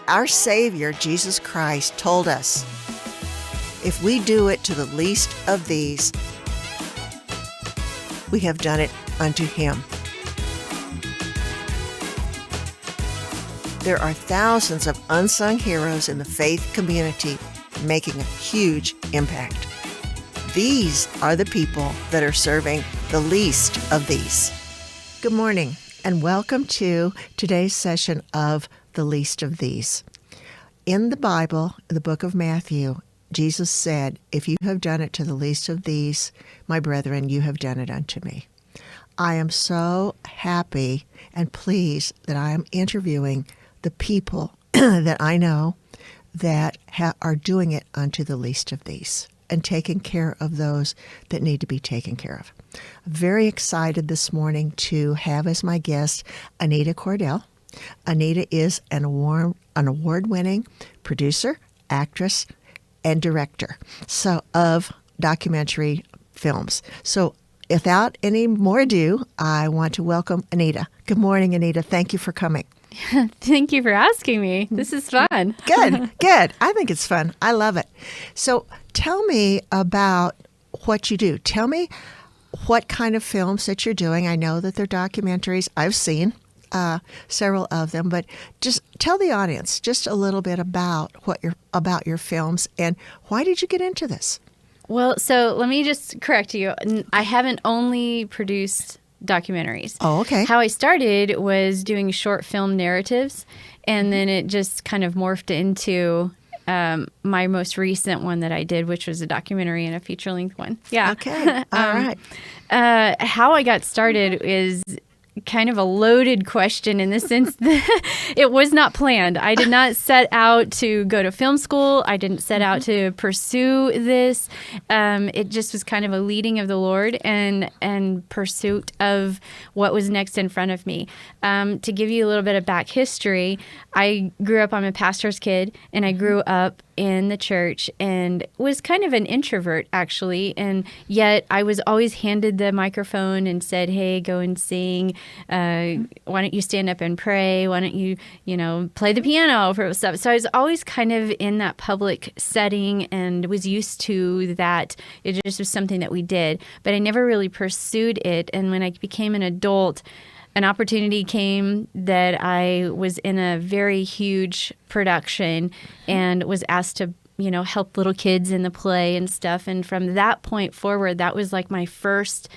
Our Savior, Jesus Christ, told us, if we do it to the least of these, we have done it unto Him. There are thousands of unsung heroes in the faith community making a huge impact. These are the people that are serving the least of these. Good morning, and welcome to today's session of The Least of These. In the Bible, the book of Matthew, Jesus said, if you have done it to the least of these, my brethren, you have done it unto me. I am so happy and pleased that I am interviewing the people that I know that are doing it unto the least of these and taking care of those that need to be taken care of. I'm very excited this morning to have as my guest Anita Cordell. Anita is an award-winning producer, actress, and director of documentary films. So without any more ado, I want to welcome Anita. Good morning, Anita. Thank you for coming. Thank you for asking me. This is fun. Good. I think it's fun. I love it. So tell me about what you do. Tell me what kind of films that you're doing. I know that they're documentaries. I've seen several of them, but just tell the audience just a little bit about your films and why did you get into this? Well, so let me just correct you. I haven't only produced documentaries. Oh, okay. How I started was doing short film narratives, and then it just kind of morphed into my most recent one that I did, which was a documentary and a feature-length one. Yeah. Okay. All right. How I got started is kind of a loaded question in the sense that it was not planned. I did not set out to go to film school. I didn't set out to pursue this. It just was kind of a leading of the Lord and pursuit of what was next in front of me. To give you a little bit of back history, I'm a pastor's kid, and I grew up in the church and was kind of an introvert, actually. And yet I was always handed the microphone and said, hey, go and sing. Why don't you stand up and pray? Why don't you, play the piano for stuff? So I was always kind of in that public setting and was used to that. It just was something that we did, but I never really pursued it. And when I became an adult, an opportunity came that I was in a very huge production and was asked to, help little kids in the play and stuff. And from that point forward, that was like my first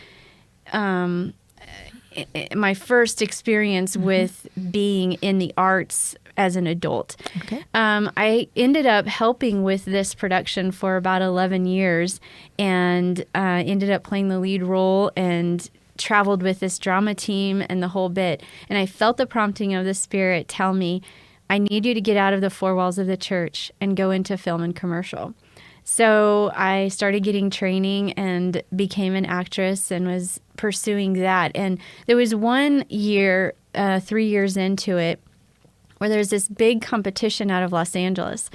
experience with being in the arts as an adult. Okay. I ended up helping with this production for about 11 years and ended up playing the lead role and traveled with this drama team and the whole bit. And I felt the prompting of the Spirit tell me, I need you to get out of the four walls of the church and go into film and commercial. So I started getting training and became an actress and was pursuing that. And there was one year, 3 years into it, where there's this big competition out of Los Angeles.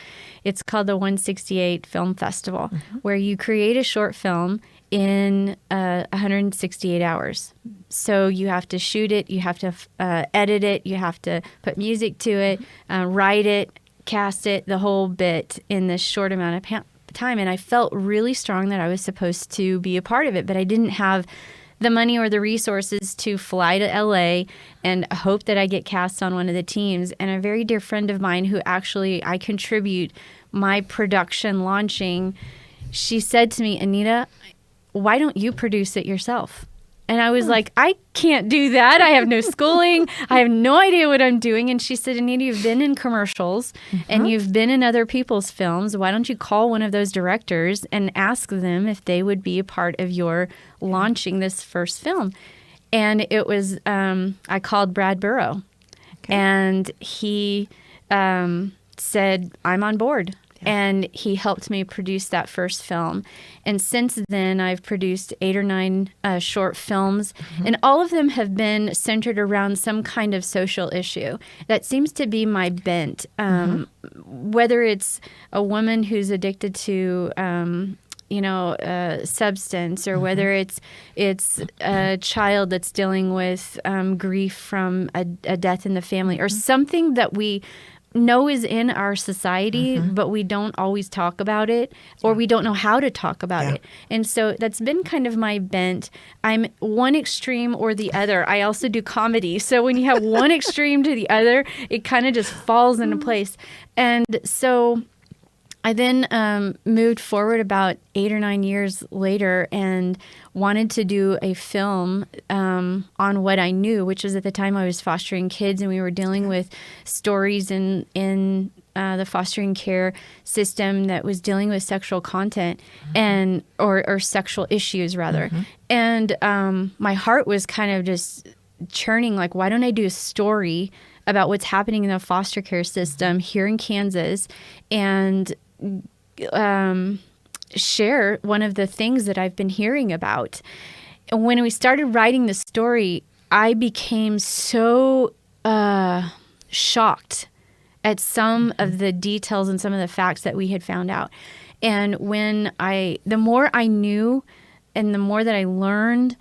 It's called the 168 Film Festival, where you create a short film in 168 hours. So you have to shoot it, you have to edit it, you have to put music to it, write it, cast it, the whole bit in this short amount of time. And I felt really strong that I was supposed to be a part of it, but I didn't have the money or the resources to fly to LA and hope that I get cast on one of the teams. And a very dear friend of mine who actually I contribute my production launching, she said to me, Anita, why don't you produce it yourself? And I was like, I can't do that. I have no schooling. I have no idea what I'm doing. And she said, Anita, you've been in commercials and you've been in other people's films. Why don't you call one of those directors and ask them if they would be a part of your launching this first film? And it was, I called Brad Burrow, and he said, I'm on board. And he helped me produce that first film. And since then, I've produced 8 or 9 short films. And all of them have been centered around some kind of social issue. That seems to be my bent. Whether it's a woman who's addicted to substance, or whether it's a child that's dealing with grief from a death in the family, or something that we know is in our society, but we don't always talk about it, or we don't know how to talk about it. And so that's been kind of my bent. I'm one extreme or the other. I also do comedy. So when you have one extreme to the other, it kind of just falls into place. And so I then moved forward about 8 or 9 years later and wanted to do a film on what I knew, which was at the time I was fostering kids, and we were dealing with stories in the fostering care system that was dealing with sexual content and or sexual issues rather. And my heart was kind of just churning, like, why don't I do a story about what's happening in the foster care system here in Kansas and share one of the things that I've been hearing about. And when we started writing the story, I became so shocked at some of the details and some of the facts that we had found out. And the more I knew and the more that I learned,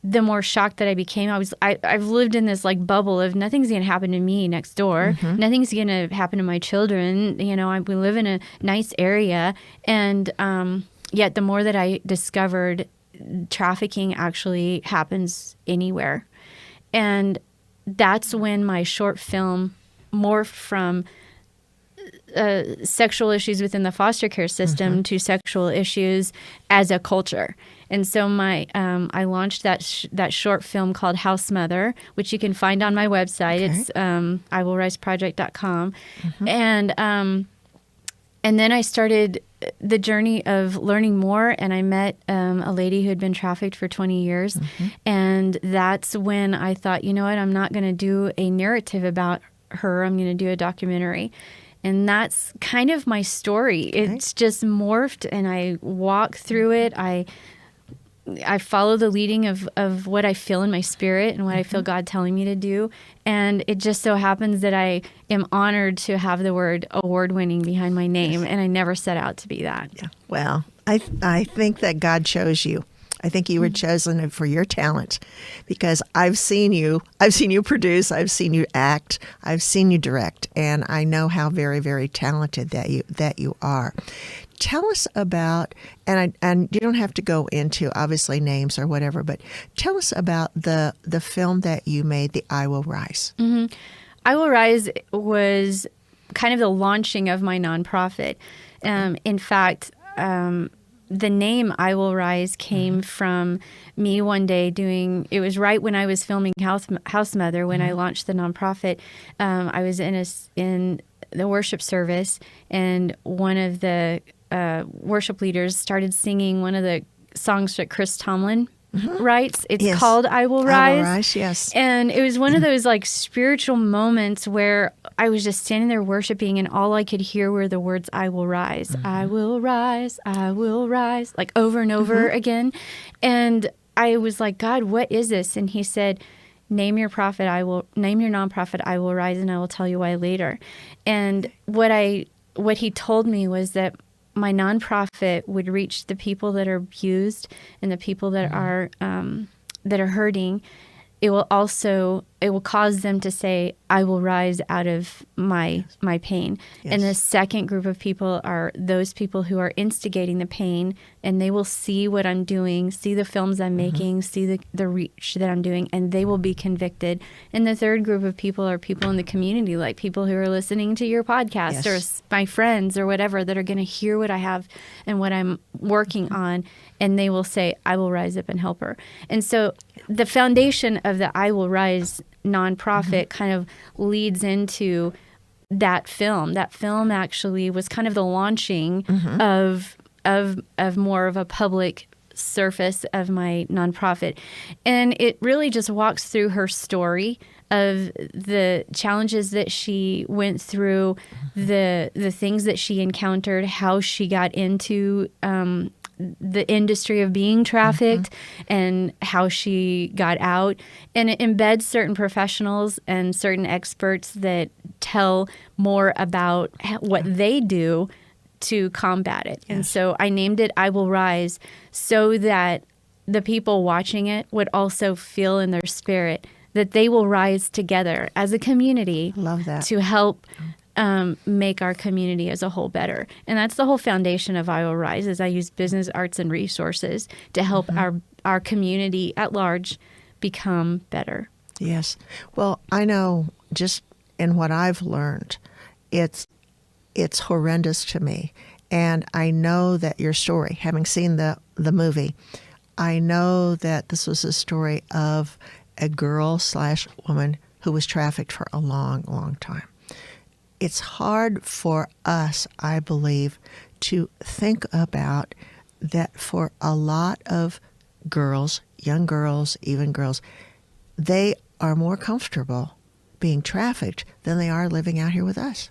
the more shocked that I became. I've lived in this like bubble of nothing's going to happen to me next door. Nothing's going to happen to my children. You know, we live in a nice area. And yet the more that I discovered, trafficking actually happens anywhere. And that's when my short film morphed from sexual issues within the foster care system to sexual issues as a culture. And so I launched that short film called House Mother, which you can find on my website. It's iwillriseproject.com. And then I started the journey of learning more, and I met a lady who had been trafficked for 20 years. And that's when I thought, you know what, I'm not going to do a narrative about her. I'm going to do a documentary. And that's kind of my story. It's just morphed, and I walk through it. I follow the leading of what I feel in my spirit and what I feel God telling me to do. And it just so happens that I am honored to have the word award-winning behind my name, and I never set out to be that. Yeah. Well, I think that God chose you. I think you were chosen for your talent, because I've seen you produce, I've seen you act, I've seen you direct, and I know how very, very talented that you are. Tell us about, and you don't have to go into obviously names or whatever, but tell us about the film that you made, The I Will Rise. I Will Rise was kind of the launching of my nonprofit. In fact, the name I Will Rise came from me one day it was right when I was filming House Mother, when I launched the nonprofit. I was in the worship service, and one of the worship leaders started singing one of the songs that Chris Tomlin writes. It's called I Will Rise. I Will Rise, yes. And it was one of those like spiritual moments where I was just standing there worshiping, and all I could hear were the words, I will rise, I will rise, I will rise, like over and over again. And I was like, God, what is this? And he said, name your nonprofit, I will rise, and I will tell you why later. And what he told me was that my nonprofit would reach the people that are abused and the people that are hurting. It will cause them to say, I will rise out of my pain. Yes. And the second group of people are those people who are instigating the pain, and they will see what I'm doing, see the films I'm making, see the reach that I'm doing, and they will be convicted. And the third group of people are people in the community, like people who are listening to your podcast or my friends or whatever, that are going to hear what I have and what I'm working on, and they will say, I will rise up and help her. And so the foundation of the I Will Rise nonprofit kind of leads into that film. That film actually was kind of the launching of more of a public surface of my nonprofit. And it really just walks through her story of the challenges that she went through, the things that she encountered, how she got into the industry of being trafficked, and how she got out. And it embeds certain professionals and certain experts that tell more about what they do to combat it. Yes. And so I named it I Will Rise, so that the people watching it would also feel in their spirit that they will rise together as a community. Love that. To help make our community as a whole better. And that's the whole foundation of I Will Rise, is I use business, arts, and resources to help our community at large become better. Yes. Well, I know just in what I've learned, it's horrendous to me. And I know that your story, having seen the movie, I know that this was a story of a girl/woman who was trafficked for a long, long time. It's hard for us, I believe, to think about that for a lot of girls, young girls, even girls, they are more comfortable being trafficked than they are living out here with us.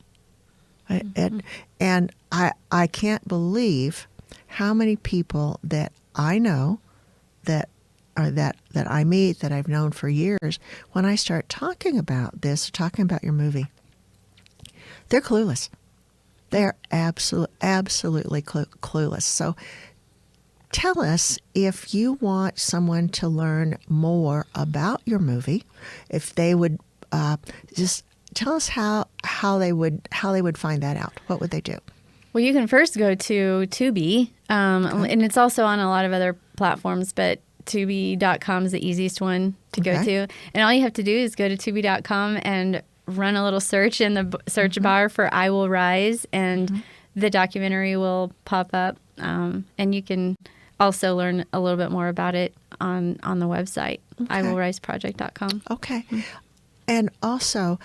And I can't believe how many people that I know that I meet, that I've known for years, when I start talking about this, talking about your movie, they're clueless. They're absolutely clueless. So tell us, if you want someone to learn more about your movie, if they would just tell us how they would find that out. What would they do? Well, you can first go to Tubi, and it's also on a lot of other platforms, but Tubi.com is the easiest one to go to. And all you have to do is go to Tubi.com and run a little search in the search bar for I Will Rise, and the documentary will pop up. And you can also learn a little bit more about it on the website, iwillriseproject.com. Okay. And also,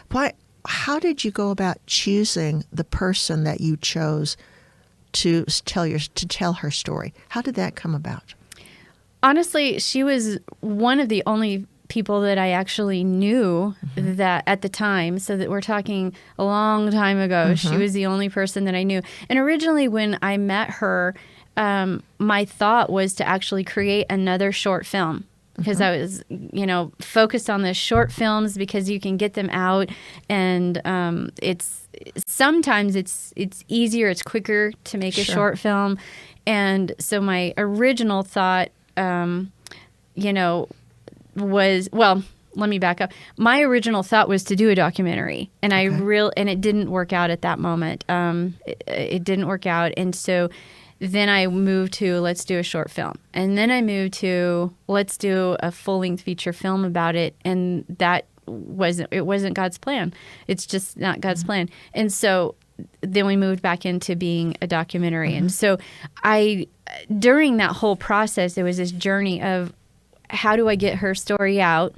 how did you go about choosing the person that you chose to tell her story? How did that come about? Honestly, she was one of the only people that I actually knew that at the time. So that we're talking a long time ago. She was the only person that I knew. And originally, when I met her, my thought was to actually create another short film. Because I was, focused on the short films, because you can get them out, and sometimes it's easier, it's quicker to make a short film. And so my original thought, was, well, let me back up. My original thought was to do a documentary, and and it didn't work out at that moment. It didn't work out, and so then I moved to let's do a short film. And then I moved to let's do a full-length feature film about it. And that wasn't God's plan. It's just not God's plan. And so then we moved back into being a documentary. And so during that whole process, there was this journey of how do I get her story out?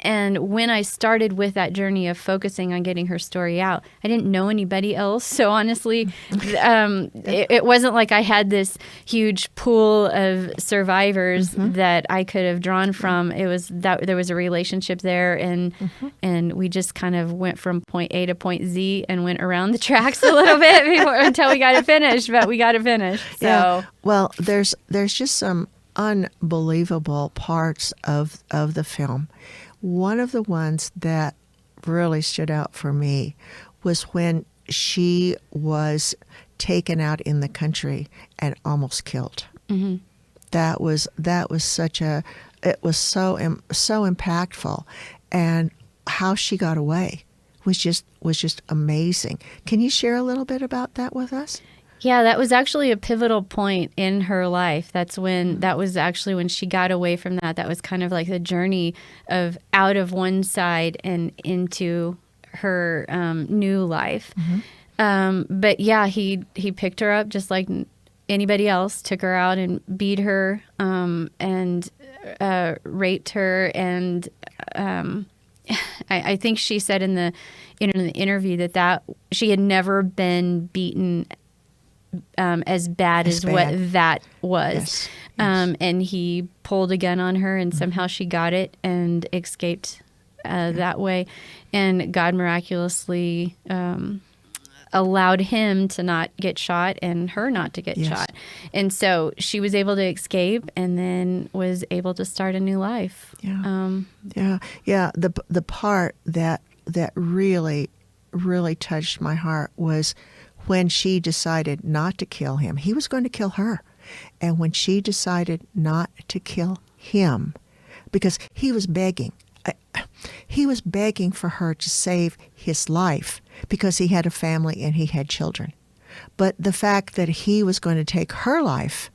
And when I started with that journey of focusing on getting her story out, I didn't know anybody else. So honestly, it wasn't like I had this huge pool of survivors that I could have drawn from. It was that there was a relationship there, and we just kind of went from point A to point Z and went around the tracks a little bit until we got it finished. But we got it finished. So. Yeah. Well, there's just some unbelievable parts of the film. One of the ones that really stood out for me was when she was taken out in the country and almost killed. That was such it was so impactful, and how she got away was just amazing. Can you share a little bit about that with us? Yeah, that was actually a pivotal point in her life. That was actually when she got away from that. That was kind of like the journey of out of one side and into her new life. But yeah, he picked her up just like anybody else, took her out and beat her and raped her. And I think she said in the interview that she had never been beaten as bad as what that was. Yes. And he pulled a gun on her, and somehow she got it and escaped that way. And God miraculously allowed him to not get shot and her not to get shot. And so she was able to escape and then was able to start a new life. The part that really, really touched my heart was when she decided not to kill him. He was going to kill her. And when she decided not to kill him, because he was begging. He was begging for her to save his life because he had a family and he had children. But the fact that he was going to take her life,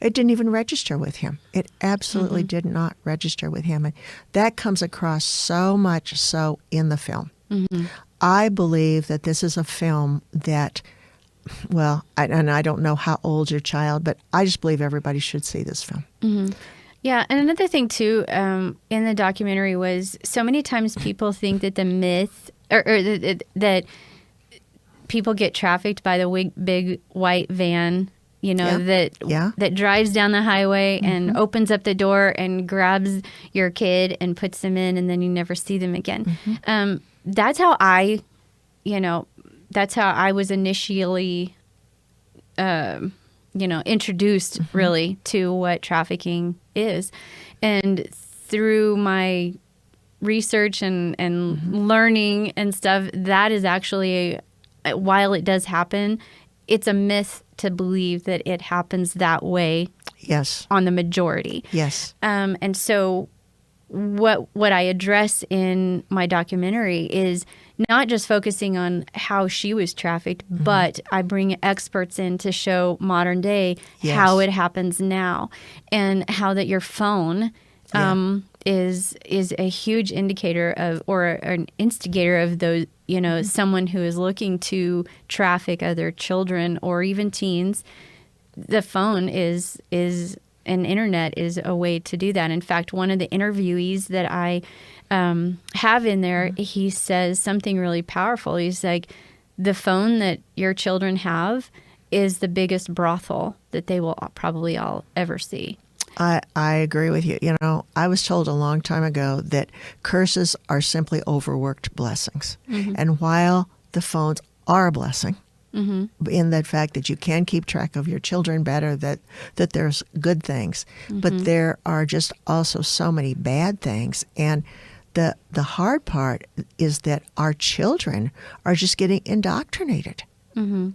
it didn't even register with him. It absolutely did not register with him. And that comes across so much so in the film. I believe that this is a film that, well, and I don't know how old your child, but I just believe everybody should see this film. Yeah, and another thing, too, in the documentary was so many times people think that the myth, or that people get trafficked by the big white van, that drives down the highway and opens up the door and grabs your kid and puts them in, and then you never see them again. That's how I was initially, introduced really to what trafficking is. And through my research and learning and stuff, that is actually, while it does happen, it's a myth to believe that it happens that way. Yes. On the majority. Yes. And so what I address in my documentary is not just focusing on how she was trafficked, but I bring experts in to show modern day how it happens now, and how that your phone is a huge indicator of, or an instigator of those, someone who is looking to traffic other children or even teens. The phone is and internet is a way to do that. In fact, one of the interviewees that I have in there, he says something really powerful. He's like, the phone that your children have is the biggest brothel that they will probably all ever see. I agree with you. I was told a long time ago that curses are simply overworked blessings. And while the phones are a blessing, in that fact that you can keep track of your children better, that there's good things, but there are just also so many bad things. And the hard part is that our children are just getting indoctrinated.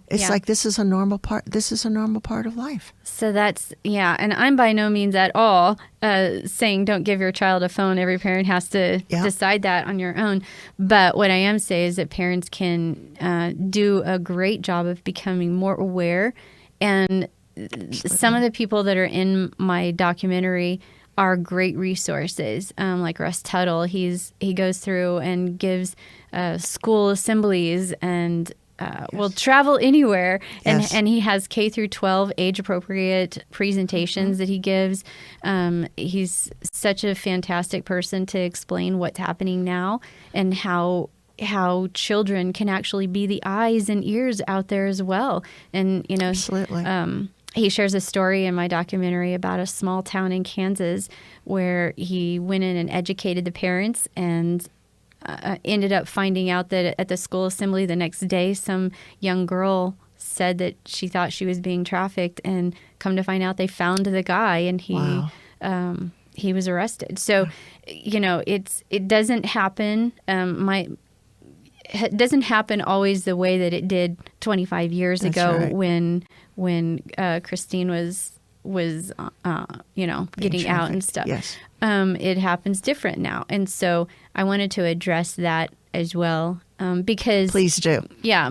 It's like this is a normal part. This is a normal part of life. So that's, and I'm by no means at all saying don't give your child a phone. Every parent has to decide that on your own. But what I am saying is that parents can do a great job of becoming more aware. And some of the people that are in my documentary are great resources, like Russ Tuttle. He goes through and gives school assemblies and will travel anywhere, and he has K through 12 age appropriate presentations that he gives. He's such a fantastic person to explain what's happening now and how children can actually be the eyes and ears out there as well. And absolutely. He shares a story in my documentary about a small town in Kansas where he went in and educated the parents, and ended up finding out that at the school assembly the next day, some young girl said that she thought she was being trafficked, and come to find out they found the guy, and he was arrested. So, it doesn't happen. It doesn't happen always the way that it did 25 years ago when Christine was getting out and stuff. Yes. It happens different now. And so I wanted to address that as well. Because please do. Yeah.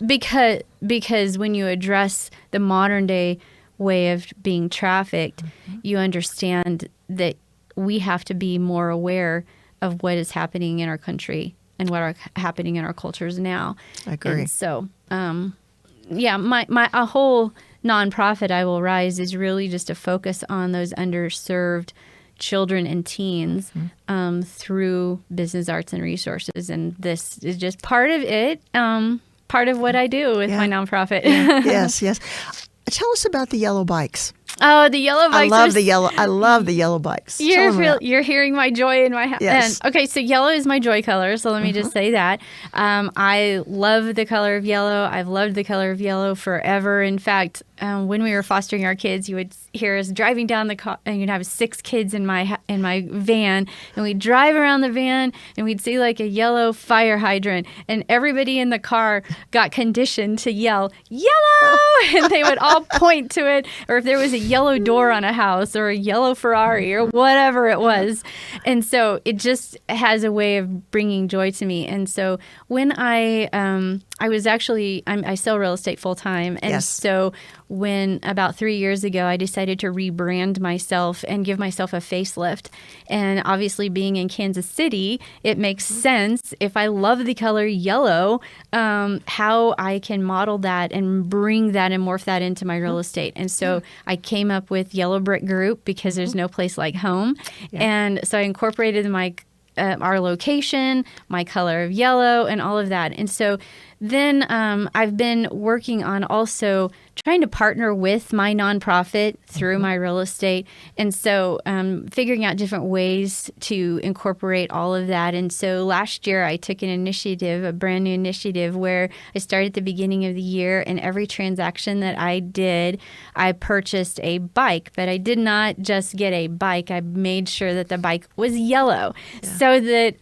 Because when you address the modern day way of being trafficked, you understand that we have to be more aware of what is happening in our country and what are happening in our cultures now. I agree. And so, my whole nonprofit, I Will Rise, is really just a focus on those underserved children and teens through business, arts, and resources. And this is just part of it, part of what I do with my nonprofit. Yes. Tell us about the yellow bikes. Oh, the yellow bikes! I love the yellow bikes. You're hearing my joy in my heart. Yes. Okay, so yellow is my joy color. So let me just say that I love the color of yellow. I've loved the color of yellow forever. In fact, when we were fostering our kids, you would hear us driving down the car, and you'd have 6 kids in my van, and we'd drive around the van, and we'd see like a yellow fire hydrant, and everybody in the car got conditioned to yell, "Yellow!" and they would all point to it, or if there was a yellow door on a house, or a yellow Ferrari, or whatever it was. And so it just has a way of bringing joy to me. And so when I sell real estate full time. And Yes. so when about 3 years ago, I decided to rebrand myself and give myself a facelift. And obviously being in Kansas City, it makes sense if I love the color yellow, how I can model that and bring that and morph that into my real estate. And so I came up with Yellow Brick Group because there's no place like home. Yeah. And so I incorporated our location, my color of yellow, and all of that. And so then I've been working on also trying to partner with my nonprofit through my real estate. And so figuring out different ways to incorporate all of that. And so last year I took an initiative, a brand new initiative, where I started at the beginning of the year, and every transaction that I did, I purchased a bike. But I did not just get a bike. I made sure that the bike was yellow so that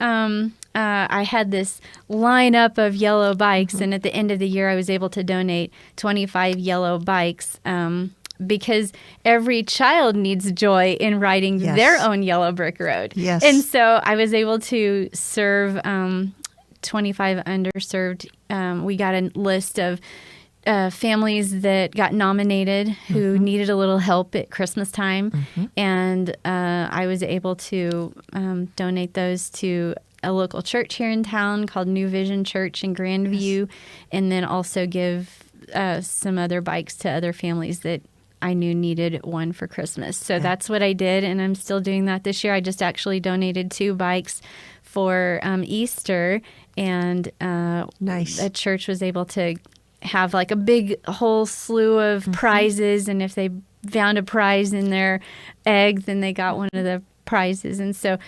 I had this lineup of yellow bikes, and at the end of the year, I was able to donate 25 yellow bikes because every child needs joy in riding their own yellow brick road. Yes. And so I was able to serve 25 underserved. We got a list of families that got nominated who needed a little help at Christmas time, and I was able to donate those to a local church here in town called New Vision Church in Grandview, and then also give some other bikes to other families that I knew needed one for Christmas. So that's what I did, and I'm still doing that this year. I just actually donated 2 bikes for Easter, and the church was able to have like a big whole slew of prizes, and if they found a prize in their egg, then they got one of the prizes. And so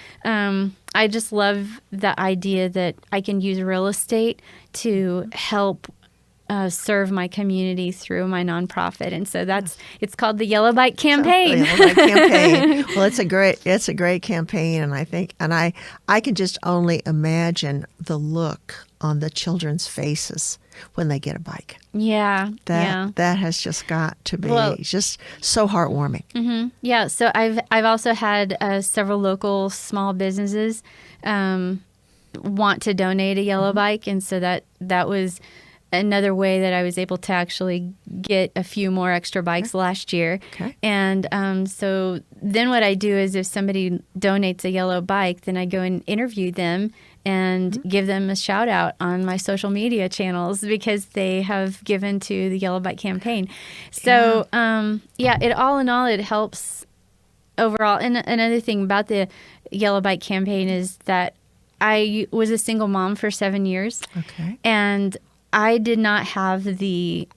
I just love the idea that I can use real estate to help serve my community through my nonprofit. And so it's called the Yellow Bike Campaign. The Yellow Bike Campaign. Well, it's a great campaign, and I can just only imagine the look on the children's faces when they get a bike. Yeah. That has just got to be just so heartwarming. Mm-hmm. Yeah. So I've also had several local small businesses want to donate a yellow bike, and so that was another way that I was able to actually get a few more extra bikes last year. Okay. And so then what I do is if somebody donates a yellow bike, then I go and interview them and give them a shout out on my social media channels because they have given to the Yellow Bike Campaign. So, it all in all, it helps overall. And another thing about the Yellow Bike Campaign is that I was a single mom for 7 years. Okay. And I did not have the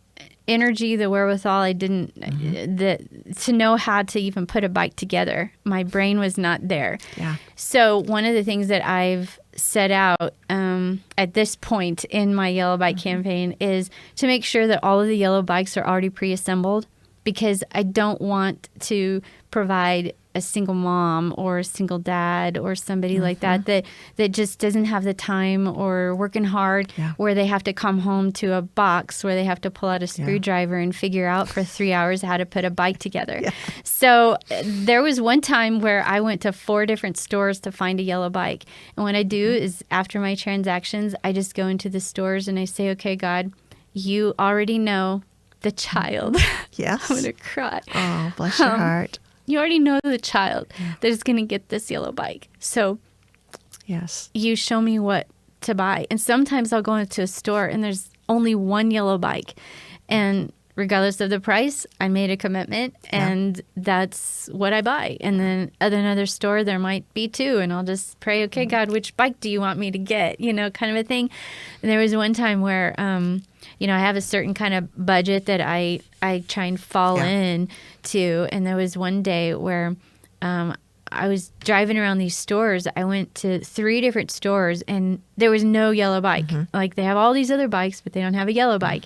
energy, the wherewithal. I didn't to know how to even put a bike together. My brain was not there. Yeah. So one of the things that I've set out at this point in my Yellow Bike Campaign is to make sure that all of the yellow bikes are already pre-assembled, because I don't want to provide a single mom or a single dad or somebody like that just doesn't have the time or working hard where they have to come home to a box where they have to pull out a screwdriver and figure out for 3 hours how to put a bike together. Yeah. So there was one time where I went to 4 different stores to find a yellow bike. And what I do is after my transactions, I just go into the stores and I say, okay, God, you already know the child. Yes. I'm going to cry. Oh, bless your heart. You already know the child that is going to get this yellow bike. So you show me what to buy. And sometimes I'll go into a store and there's only one yellow bike. And regardless of the price, I made a commitment and that's what I buy. And then at another store, there might be 2. And I'll just pray, okay, God, which bike do you want me to get? You know, kind of a thing. And there was one time where, I have a certain kind of budget that I try and fall in to. And there was one day where I was driving around these stores. I went to 3 different stores and there was no yellow bike. Like they have all these other bikes, but they don't have a yellow bike.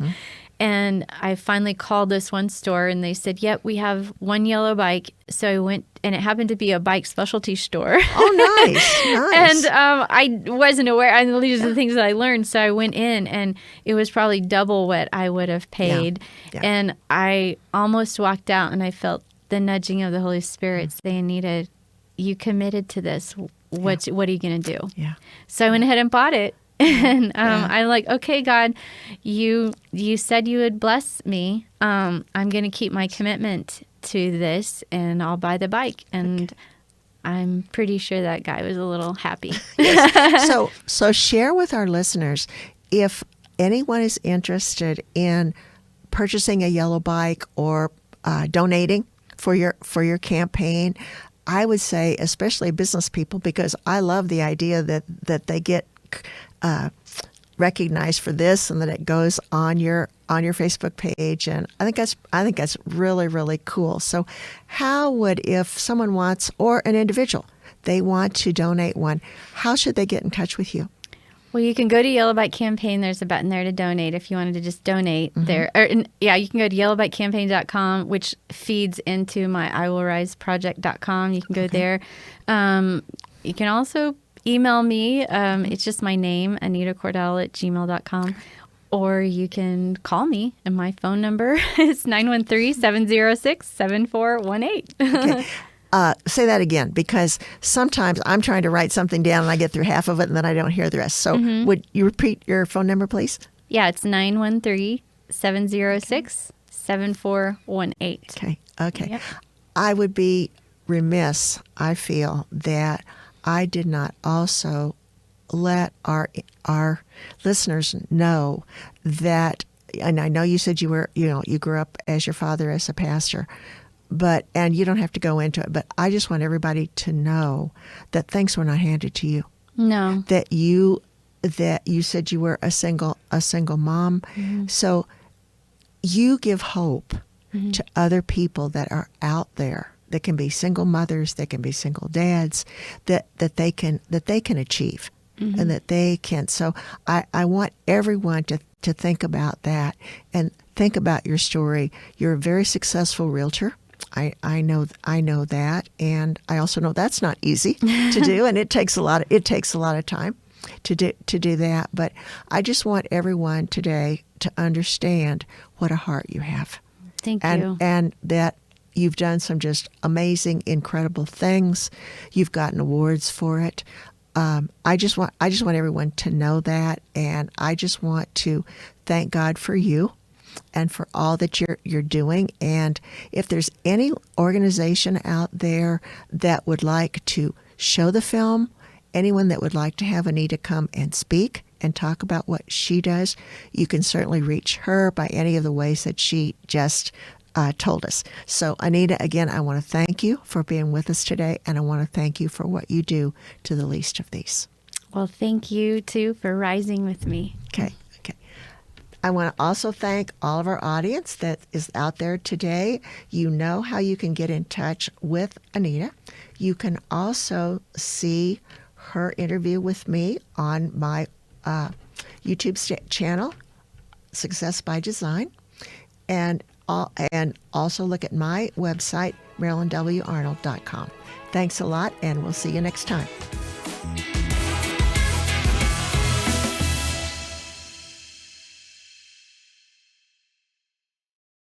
And I finally called this one store, and they said, yep, we have one yellow bike. So I went, and it happened to be a bike specialty store. Oh, nice. Nice. And I wasn't aware. And these are the things that I learned. So I went in, and it was probably double what I would have paid. Yeah. And I almost walked out, and I felt the nudging of the Holy Spirit saying, Anita, you committed to this. What are you going to do? Yeah. So I went ahead and bought it. And I'm like, okay, God, you said you would bless me. I'm going to keep my commitment to this, and I'll buy the bike. And I'm pretty sure that guy was a little happy. Yes. So share with our listeners, if anyone is interested in purchasing a yellow bike or donating for your campaign, I would say, especially business people, because I love the idea that they get recognized for this, and that it goes on your Facebook page, and I think that's really, really cool. So, how would, if someone wants, or an individual, they want to donate one, how should they get in touch with you? Well, you can go to Yellow Bike Campaign. There's a button there to donate if you wanted to just donate there. Or, you can go to yellowbikecampaign.com, which feeds into my iwillriseproject.com. You can go there. You can also email me. It's just my name, Anita Cordell at gmail.com. Or you can call me, and my phone number is 913-706-7418. Okay. Say that again, because sometimes I'm trying to write something down and I get through half of it and then I don't hear the rest. So would you repeat your phone number, please? Yeah, it's 913-706-7418. Okay. Yep. I would be remiss, I feel, that I did not also let our listeners know that, and I know you said you grew up as your father as a pastor, and you don't have to go into it, but I just want everybody to know that things were not handed to you. No. That you said you were a single mom. So you give hope to other people that are out there, that can be single mothers, that can be single dads, that they can achieve, and that they can. So I want everyone to think about that and think about your story. You're a very successful realtor. I know that, and I also know that's not easy to do, and it takes a lot of time to do that. But I just want everyone today to understand what a heart you have. Thank you. And that you've done some just amazing, incredible things. You've gotten awards for it. I just want everyone to know that, and I just want to thank God for you and for all that you're doing. And if there's any organization out there that would like to show the film, anyone that would like to have Anita come and speak and talk about what she does, you can certainly reach her by any of the ways that she just told us. So, Anita, again, I want to thank you for being with us today, and I want to thank you for what you do to the least of these. Well, thank you, too, for rising with me. Okay. I want to also thank all of our audience that is out there today. You know how you can get in touch with Anita. You can also see her interview with me on my YouTube channel, Success by Design, and also look at my website, MarilynWArnold.com. Thanks a lot, and we'll see you next time.